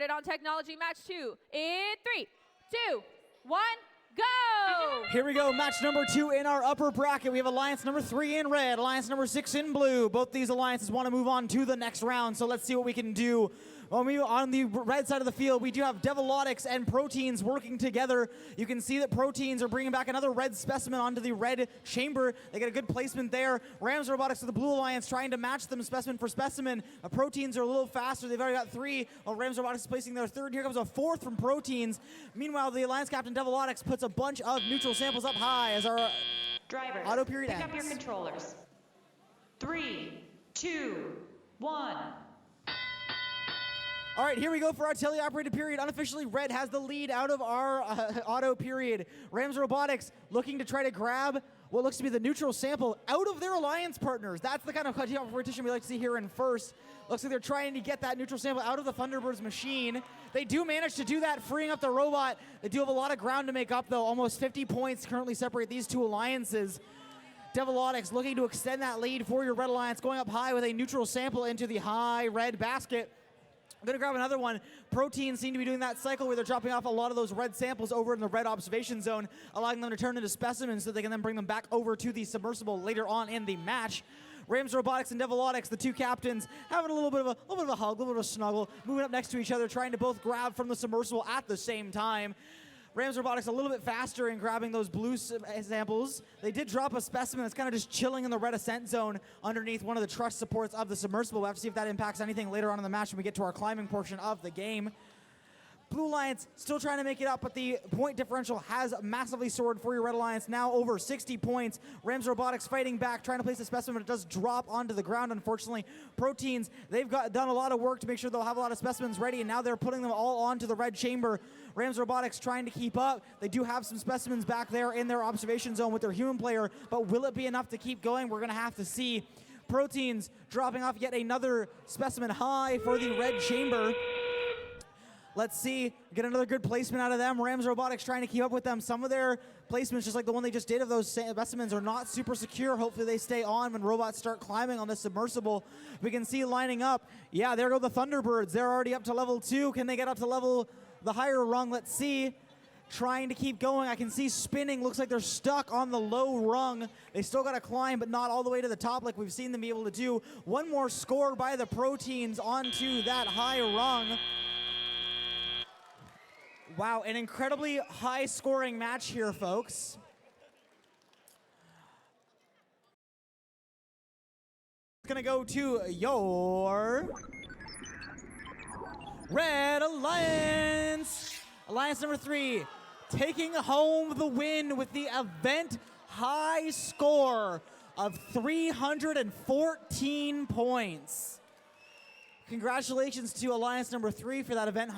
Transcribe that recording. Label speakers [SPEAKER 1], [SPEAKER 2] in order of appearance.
[SPEAKER 1] started on technology match 2 in 3, 2, 1, go!
[SPEAKER 2] Here we go, match number 2 in our upper bracket. We have alliance number 3 in red, alliance number 6 in blue. Both these alliances want to move on to the next round, so let's see what we can do. On the red side of the field, we do have Devilotics and Proteins working together. You can see that Proteins are bringing back another red specimen onto the red chamber. They get a good placement there. Rams Robotics of the Blue Alliance trying to match them specimen for specimen. Proteins are a little faster. They've already got 3, while Rams Robotics is placing their 3rd. Here comes a 4th from Proteins. Meanwhile, the Alliance Captain Devilotics puts a bunch of neutral samples up high as our
[SPEAKER 3] Drivers,
[SPEAKER 2] auto period
[SPEAKER 3] pick
[SPEAKER 2] ends.
[SPEAKER 3] up your controllers. 3, 2, 1.
[SPEAKER 2] All right, here we go for our tele-operated period. Unofficially, red has the lead out of our auto period. Rams Robotics looking to try to grab what looks to be the neutral sample out of their alliance partners. That's the kind of competition we like to see here in first. Looks like they're trying to get that neutral sample out of the Thunderbird's machine. They do manage to do that, freeing up the robot. They do have a lot of ground to make up, though. Almost 50 points currently separate these two alliances. Devilotics looking to extend that lead for your red alliance, going up high with a neutral sample into the high red basket. I'm going to grab another one. Proteins seem to be doing that cycle where they're dropping off a lot of those red samples over in the red observation zone, allowing them to turn into specimens so they can then bring them back over to the submersible later on in the match. Rams Robotics and Devilotics, the two captains, having a little bit of a hug, a little bit of a snuggle, moving up next to each other, trying to both grab from the submersible at the same time. Rams Robotics a little bit faster in grabbing those blue samples. They did drop a specimen that's kind of just chilling in the red ascent zone underneath one of the truss supports of the submersible. We'll have to see if that impacts anything later on in the match when we get to our climbing portion of the game. Blue Alliance still trying to make it up, but the point differential has massively soared for your Red Alliance, now over 60 points. Rams Robotics fighting back, trying to place a specimen, but it does drop onto the ground, unfortunately. Proteins, they've done a lot of work to make sure they'll have a lot of specimens ready, and now they're putting them all onto the red chamber. Rams Robotics trying to keep up. They do have some specimens back there in their observation zone with their human player, but will it be enough to keep going? We're going to have to see. Proteins dropping off yet another specimen high for the red chamber. Let's see, get another good placement out of them. Rams Robotics trying to keep up with them. Some of their placements, just like the one they just did of those specimens, are not super secure. Hopefully they stay on when robots start climbing on this submersible. We can see lining up. Yeah, there go the Thunderbirds. They're already up to level 2. Can they get up to the higher rung? Let's see. Trying to keep going. I can see spinning. Looks like they're stuck on the low rung. They still got to climb, but not all the way to the top like we've seen them be able to do. One more score by the Proteins onto that high rung. Wow, an incredibly high-scoring match here, folks. It's gonna go to your Red Alliance. Alliance number 3, taking home the win with the event high score of 314 points. Congratulations to Alliance number 3 for that event high